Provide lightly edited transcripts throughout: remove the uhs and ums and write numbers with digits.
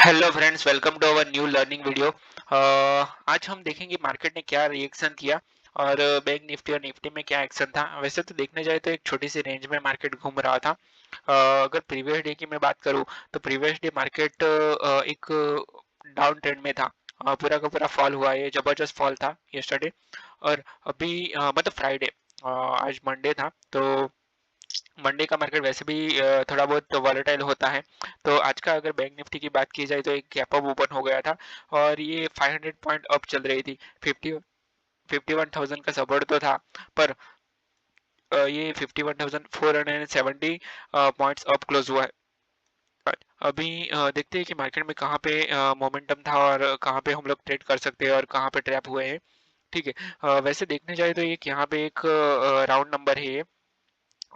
Hello friends, welcome to our new learning video. आज हम देखेंगे मार्केट ने क्या रिएक्शन किया और बैंक निफ्टी और निफ्टी में क्या एक्शन था। वैसे तो देखने जाए तो एक छोटी सी रेंज में मार्केट घूम रहा था। अगर प्रीवियस डे की मैं बात करूं तो प्रीवियस डे मार्केट एक डाउन ट्रेंड में था। पूरा का पूरा फॉल हुआ, ये जबरदस्त फॉल था यस्टरडे। और अभी मतलब फ्राइडे, आज मंडे था तो मंडे का मार्केट वैसे भी थोड़ा बहुत वॉलेटाइल होता है। तो आज का अगर बैंक निफ्टी की बात की जाए तो एक गैप अप ओपन हो गया था और ये 500 पॉइंट अप चल रही थी। 51,000 का सपोर्ट तो था, पर ये 51,470 पॉइंट्स अप क्लोज हुआ है। अभी देखते हैं कि मार्केट में कहाँ पे मोमेंटम था और कहाँ पे हम लोग ट्रेड कर सकते हैं और कहाँ पे ट्रैप हुए हैं। ठीक है। वैसे देखने जाए तो एक यहाँ पे एक राउंड नंबर है ये,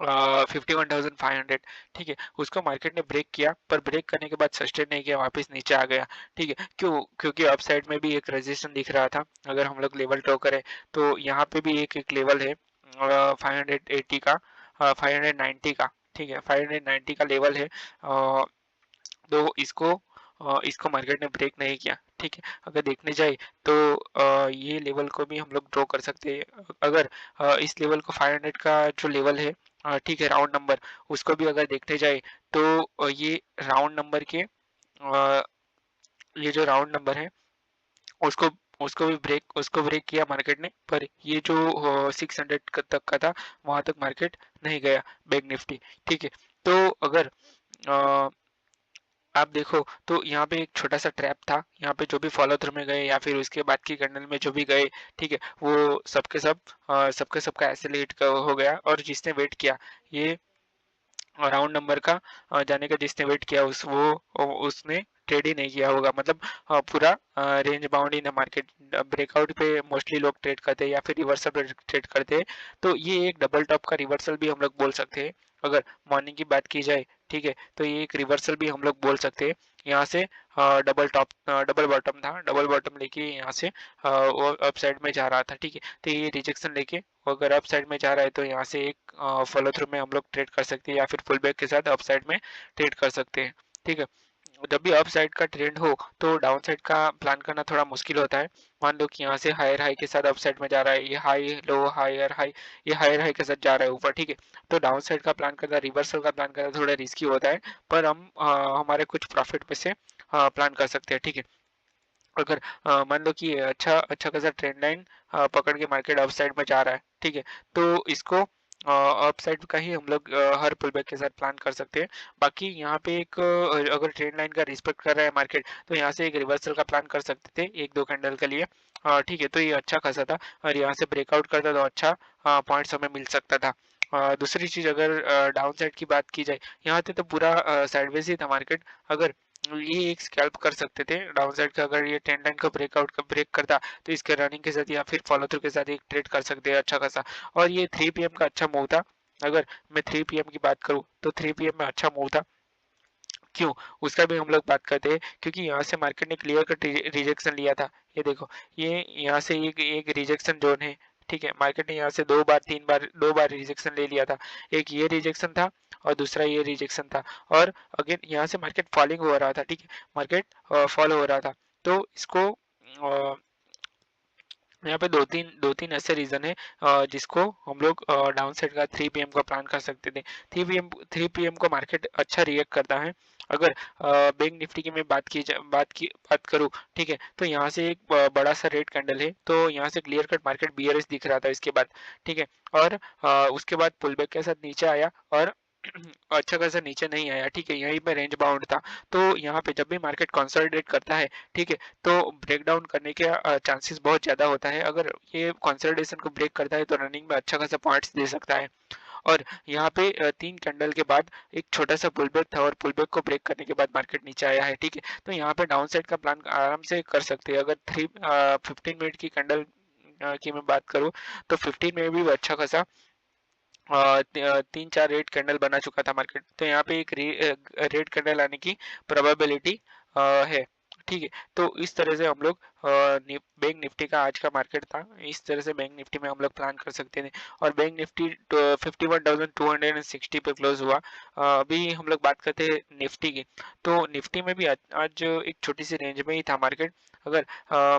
51,500। ठीक है, उसको मार्केट ने ब्रेक किया, पर ब्रेक करने के बाद सस्टेन नहीं किया, वापस नीचे आ गया। ठीक है, क्यों? क्योंकि अप साइड में भी एक रेजिस्टेंस दिख रहा था। अगर हम लोग लेवल ड्रॉ करें तो यहाँ पे भी एक एक लेवल है 580 का, 590 का। ठीक है, 590 का लेवल है। तो इसको मार्केट ने ब्रेक नहीं किया। ठीक है, अगर देखने जाए तो ये लेवल को भी हम लोग ड्रॉ कर सकते हैं। अगर इस लेवल को 500 का जो लेवल है, ठीक है, राउंड नंबर, उसको भी अगर देखने जाए तो ये राउंड नंबर के ये जो राउंड नंबर है उसको उसको ब्रेक किया मार्केट ने, पर ये जो 600 तक का था वहां तक मार्केट नहीं गया बैंक निफ्टी। ठीक है, तो अगर अ, आप देखो तो यहाँ पे एक छोटा सा ट्रैप था, यहाँ पे जो भी फॉलो थ्रू में गए या फिर उसके बाद की कैंडल में जो भी गए, ठीक है, वो सबके सबका ऐसे लेट हो गया। और जिसने वेट किया ये राउंड नंबर का जाने का, जिसने वेट किया उसने ट्रेड ही नहीं किया होगा। मतलब पूरा range bound in the market, breakout पे मोस्टली लोग ट्रेड करते हैं या फिर रिवर्सल पे ट्रेड करते हैं। तो ये एक डबल टॉप का रिवर्सल भी हम लोग बोल सकते हैं। अगर मॉर्निंग की बात की जाए, ठीक है, तो ये एक रिवर्सल भी हम लोग बोल सकते हैं। यहाँ से डबल बॉटम था, डबल बॉटम लेके यहाँ से वो अप साइड में जा रहा था। ठीक है, तो ये रिजेक्शन लेके अगर अप साइड में जा रहा है तो यहाँ से एक फॉलो थ्रू में हम लोग ट्रेड कर सकते हैं या फिर फुल बैक के साथ अप साइड में ट्रेड कर सकते हैं। ठीक है, जब भी अप साइड का ट्रेंड हो तो डाउन साइड का प्लान करना थोड़ा मुश्किल होता है। मान लो कि यहाँ से हायर हाई के साथ अप साइड में जा रहा है, ये हाई लो हायर हाई, ये हायर हाई के साथ जा रहा है ऊपर। ठीक है, तो डाउन साइड का प्लान करना, रिवर्सल का प्लान करना थोड़ा रिस्की होता है, पर हम हमारे कुछ प्रॉफिट में से प्लान कर सकते हैं। ठीक है, अगर मान लो कि अच्छा अच्छा खासा ट्रेंड लाइन पकड़ के मार्केट अप साइड में जा रहा है, ठीक है, तो इसको अप साइड का ही हम लोग हर पुल बैक के साथ प्लान कर सकते हैं। बाकी यहाँ पे एक अगर ट्रेंड लाइन का रिस्पेक्ट कर रहा है मार्केट तो यहाँ से एक रिवर्सल का प्लान कर सकते थे एक दो कैंडल के लिए। ठीक है, तो ये अच्छा खासा था और यहाँ से ब्रेकआउट करता तो अच्छा पॉइंट्स हमें मिल सकता था। दूसरी चीज, अगर डाउन साइड की बात की जाए, यहाँ पे तो पूरा साइडवेज ही था मार्केट। अगर ये एक स्कैल्प कर सकते थे डाउन साइड का, अगर ये ट्रेंड लाइन का ब्रेक करता तो इसके रनिंग के साथ या फिर फॉलो थ्रू के साथ एक ट्रेड कर सकते हैं अच्छा खासा। और ये 3 PM का अच्छा मूव था। अगर मैं 3 PM की बात करूं तो 3 PM में अच्छा मूव था। क्यों? उसका भी हम लोग बात करते हैं, क्योंकि यहाँ से मार्केट ने क्लियर कट रिजेक्शन लिया था। ये देखो, ये यहाँ से एक एक रिजेक्शन जोन है। ठीक है, मार्केट ने यहाँ से दो बार रिजेक्शन ले लिया था। एक ये रिजेक्शन था और दूसरा ये रिजेक्शन था। और अगेन यहाँ से मार्केट फॉलिंग हो रहा था। ठीक है, मार्केट फॉल हो रहा था। तो इसको यहाँ पे दो तीन ऐसे रीजन है जिसको हम लोग डाउन साइड का 3 PM का प्लान कर सकते थे। 3 PM को मार्केट अच्छा रिएक्ट करता है। अगर बैंक निफ्टी की मैं बात करूँ, ठीक है, तो यहाँ से एक बड़ा सा रेड कैंडल है, तो यहाँ से क्लियर कट मार्केट बियरिश दिख रहा था इसके बाद। ठीक है, और उसके बाद पुल बैक के साथ नीचे आया और अच्छा खासा नीचे नहीं आया। ठीक है, यहीं पे रेंज बाउंड था। तो यहाँ पे जब भी मार्केट कंसोलिडेट करता है, ठीक है, तो ब्रेक डाउन करने के चांसेस बहुत ज़्यादा होता है। अगर ये कंसोलिडेशन को ब्रेक करता है तो रनिंग में अच्छा खासा पॉइंट्स दे सकता है। और यहाँ पे 3 कैंडल के बाद एक छोटा सा पुलबैक था और पुलबैक को ब्रेक करने के बाद मार्केट नीचे आया है। ठीक है, तो यहाँ पे डाउन साइड का प्लान आराम से कर सकते हैं। अगर 15 मिनट की कैंडल की मैं बात करूँ तो 15 में भी अच्छा खासा 3 4 रेड कैंडल बना चुका था मार्केट। तो यहाँ पे एक रेड कैंडल आने की प्रोबेबिलिटी है। ठीक है। तो इस तरह से हम लोग बैंक निफ्टी का आज का मार्केट था, इस तरह से बैंक निफ्टी में हम लोग प्लान कर सकते थे। और बैंक निफ्टी 51,260 पे क्लोज हुआ। अभी हम लोग बात करते हैं निफ्टी की। तो निफ्टी में भी आज एक छोटी सी रेंज में ही था मार्केट। अगर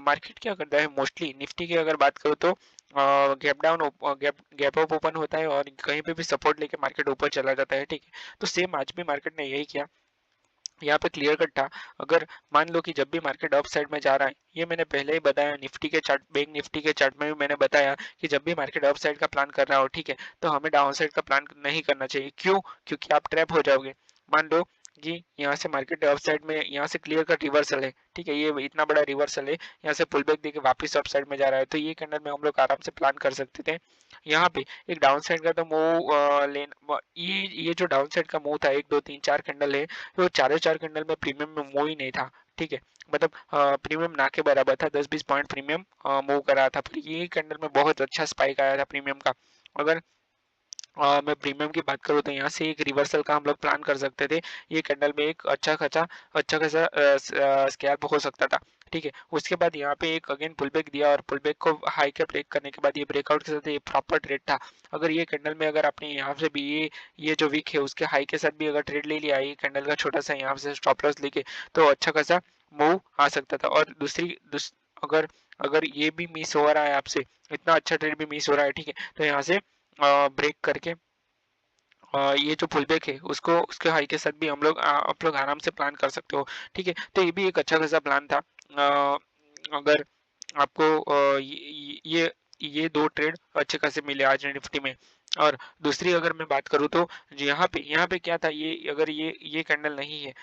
मार्केट क्या करता है मोस्टली निफ्टी की अगर बात करूँ तो gap down gap up open होता है और कहीं पे भी सपोर्ट लेके मार्केट ऊपर चला जाता है, ठीक है। तो सेम आज भी मार्केट ने यही किया, यहाँ पे क्लियर कट था। अगर मान लो कि जब भी मार्केट अप साइड में जा रहा है, ये मैंने पहले ही बताया निफ्टी के चार्ट, बैंक निफ्टी के चार्ट में भी मैंने बताया कि जब भी मार्केट अप साइड का प्लान कर रहा हो, ठीक है, तो हमें डाउन साइड का प्लान नहीं करना चाहिए। क्यों? क्योंकि आप ट्रैप हो जाओगे। मान लो कि यहाँ से मार्केट अप साइड में, यहाँ से क्लियर कट रिवर्सल है, ठीक है, ये इतना बड़ा रिवर्सल है, यहाँ से पुल बैक देके वापस अप साइड में जा रहा है, तो ये कैंडल में हम लोग आराम से प्लान कर सकते थे। यहाँ पे एक डाउन साइड का तो मूव ये जो डाउन साइड का मूव था, 1 2 3 4 कैंडल है, तो चारों चार कैंडल में प्रीमियम में मूव ही नहीं था, ठीक है। मतलब प्रीमियम ना के बराबर था, 10-20 पॉइंट प्रीमियम मूव कर रहा था, पर ये कैंडल में बहुत अच्छा स्पाइक आया था प्रीमियम का। अगर मैं प्रीमियम की बात करूँ तो यहाँ से एक रिवर्सल का हम लोग प्लान कर सकते थे। ये कैंडल में एक अच्छा खासा स्कैल्प हो सकता था, ठीक है। उसके बाद यहाँ पे एक अगेन पुल बैक दिया और पुल बैक को हाई के ब्रेक करने के बाद ये ब्रेकआउट के साथ ये प्रॉपर ट्रेड था। अगर ये कैंडल में अगर आपने यहाँ से भी ये जो वीक है उसके हाई के साथ भी अगर ट्रेड ले लिया, ये कैंडल का छोटा सा यहाँ से स्टॉप लॉस लेके, तो अच्छा खासा मूव आ सकता था। और अगर अगर ये भी मिस हो रहा है आपसे, इतना अच्छा ट्रेड भी मिस हो रहा है, ठीक है, तो यहाँ से ब्रेक करके ये जो पुल बैक है उसको उसके हाई के साथ भी आप लोग आराम से प्लान कर सकते हो, ठीक है। तो ये भी एक अच्छा खासा प्लान था। अगर आपको ये दो ट्रेड अच्छे खासे मिले आज निफ्टी में। और दूसरी अगर मैं बात करूँ तो यहाँ पे क्या था, ये अगर ये कैंडल नहीं है,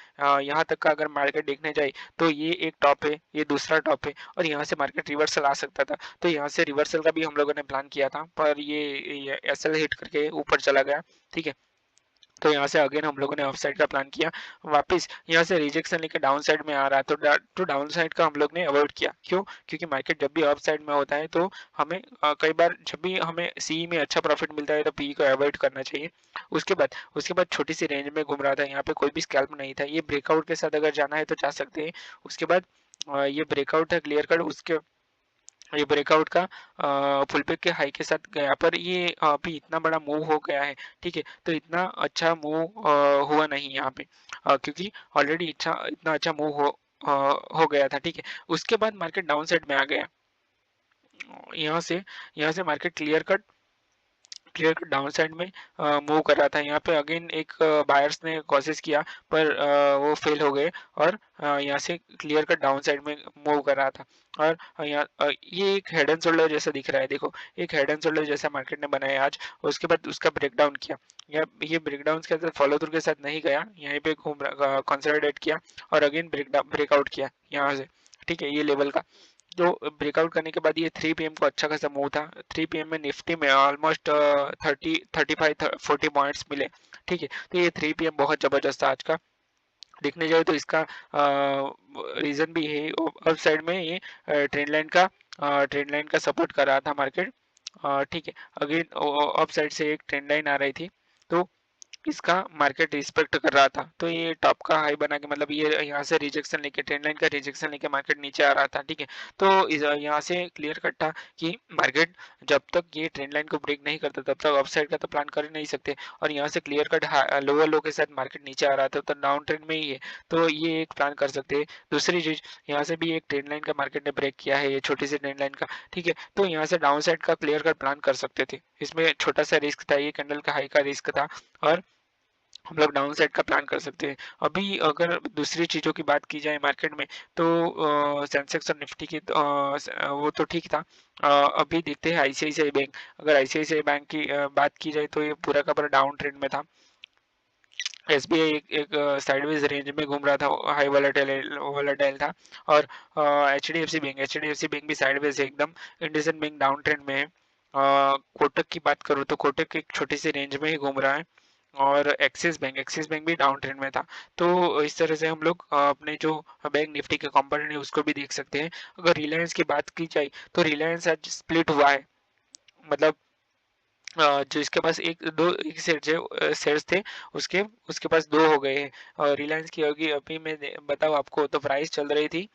यहाँ तक का अगर मार्केट देखने जाए तो ये एक टॉप है, ये दूसरा टॉप है, और यहाँ से मार्केट रिवर्सल आ सकता था। तो यहाँ से रिवर्सल का भी हम लोगों ने प्लान किया था, पर ये एसएल हिट करके ऊपर चला गया, ठीक है। तो यहाँ से अगेन हम लोगों ने ऑफ साइड का प्लान किया, वापस यहाँ से रिजेक्शन लेकर डाउन साइड में आ रहा है, तो डाउन साइड का हम लोग ने अवॉइड किया। क्यों? क्योंकि मार्केट जब भी अप साइड में होता है तो हमें कई बार जब भी हमें सी में अच्छा प्रॉफिट मिलता है तो पी को अवॉइड करना चाहिए। उसके बाद छोटी सी रेंज में घूम रहा था, यहाँ पे कोई भी स्कैल्प नहीं था। ये ब्रेकआउट के साथ अगर जाना है तो जा सकते हैं। उसके बाद ये ब्रेकआउट है क्लियर कट, उसके ये ब्रेकआउट का फुल बैक के हाई के साथ गया, पर ये अभी इतना बड़ा मूव हो गया है, ठीक है। तो इतना अच्छा मूव हुआ नहीं यहाँ पे, क्योंकि ऑलरेडी इतना अच्छा मूव हो गया था, ठीक है। उसके बाद मार्केट डाउन साइड में आ गया। यहाँ से यहाँ से market clear cut down side में मूव कर रहा था। यहाँ पे अगेन एक बायर्स ने कोशिश किया, पर वो फेल हो गए, और यहाँ से क्लियर कट डाउन साइड में मूव कर रहा था। और ये एक हेड एंड शोल्डर जैसा दिख रहा है, देखो, एक हेड एंड शोल्डर जैसा मार्केट ने बनाया आज। उसके बाद उसका ब्रेकडाउन किया, ये ब्रेकडाउन के साथ फॉलो थ्रू के साथ नहीं गया, यहीं पे घूम कंसोलिडेट किया और अगेन ब्रेकआउट किया यहाँ से, ठीक है, ये लेवल का। तो ब्रेकआउट करने के बाद ये 3 PM को अच्छा खासा मूव था। 3 PM में निफ्टी में ऑलमोस्ट 30 35 40 पॉइंट्स मिले, ठीक है। तो ये 3 PM बहुत जबरदस्त था आज का। देखने जाए तो इसका रीजन भी है, अप साइड में ये ट्रेंड लाइन का सपोर्ट कर रहा था मार्केट, ठीक है। अगेन अप साइड से एक ट्रेंड लाइन आ रही थी, तो इसका मार्केट रिस्पेक्ट कर रहा था। तो ये टॉप का हाई बना के, मतलब ये यहाँ से रिजेक्शन लेके, ट्रेंड लाइन का रिजेक्शन लेके मार्केट नीचे आ रहा था, ठीक है। तो यहाँ से क्लियर कट था कि मार्केट जब तक ये ट्रेंड लाइन को ब्रेक नहीं करता तब तक अपसाइड का तो प्लान कर ही नहीं सकते। और यहाँ से क्लियर कट लोअर लो के साथ मार्केट नीचे आ रहा था, तो डाउन ट्रेंड में ही है, तो ये एक प्लान कर सकते हैं। दूसरी चीज, यहाँ से भी एक ट्रेंड लाइन का मार्केट ने ब्रेक किया है, ये छोटी सी ट्रेंड लाइन का, ठीक है। तो यहाँ से डाउन साइड का क्लियर कट प्लान कर सकते थे। इसमें छोटा सा रिस्क था, ये कैंडल का हाई का रिस्क था, और हम लोग डाउन साइड का प्लान कर सकते हैं। अभी अगर दूसरी चीज़ों की बात की जाए मार्केट में, तो सेंसेक्स और निफ्टी की वो तो ठीक था। अभी देखते हैं आईसीआईसीआई बैंक। अगर आईसीआईसीआई बैंक की बात की जाए तो ये पूरा का पूरा डाउन ट्रेंड में था। एसबीआई एक साइडवेज रेंज में घूम रहा था, हाई वोलेटाइल था। और एचडीएफसी बैंक भी साइडवेज है एकदम। इंडसइंड बैंक डाउन ट्रेंड में है। कोटक की बात करूँ तो कोटक एक छोटी सी रेंज में ही घूम रहा है। और एक्सिस बैंक भी डाउन ट्रेंड में था। तो इस तरह से हम लोग अपने जो बैंक निफ्टी के कंपोनेंट है उसको भी देख सकते हैं। अगर रिलायंस की बात की जाए तो रिलायंस आज स्प्लिट हुआ है, मतलब जो इसके पास एक शेयर्स थे, उसके उसके पास 2 हो गए हैं। और रिलायंस की होगी अभी मैं बताऊँ आपको, तो प्राइस चल रही थी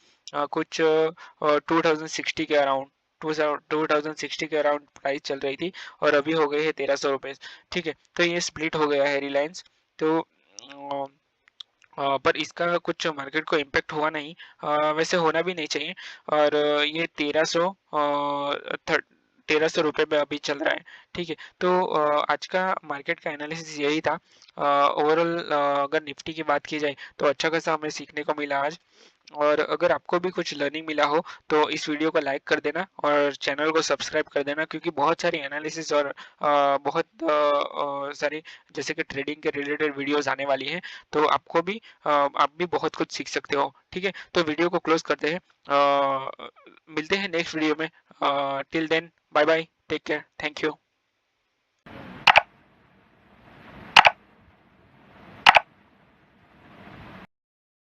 कुछ 2060 के अराउंड, 2060 के अराउंड प्राइस चल रही थी, और अभी हो गई है 1300 रुपये। ठीक है, तो ये स्प्लिट हो गया है रिलायंस। तो पर इसका कुछ मार्केट को इम्पैक्ट हुआ नहीं, वैसे होना भी नहीं चाहिए। और ये 1300 रुपये में अभी चल रहा है। ठीक है, तो आज का मार्केट का एनालिसिस यही था। ओवरऑल अगर निफ्टी की बात की जाए तो अच्छा खासा हमें सीखने को मिला आज। और अगर आपको भी कुछ लर्निंग मिला हो तो इस वीडियो को लाइक कर देना और चैनल को सब्सक्राइब कर देना, क्योंकि बहुत सारी एनालिसिस और बहुत सारी जैसे कि ट्रेडिंग के रिलेटेड वीडियोस आने वाली हैं। तो आप भी बहुत कुछ सीख सकते हो। ठीक है, तो वीडियो को क्लोज करते हैं। मिलते हैं नेक्स्ट वीडियो में। Till then, bye bye, take care, thank you.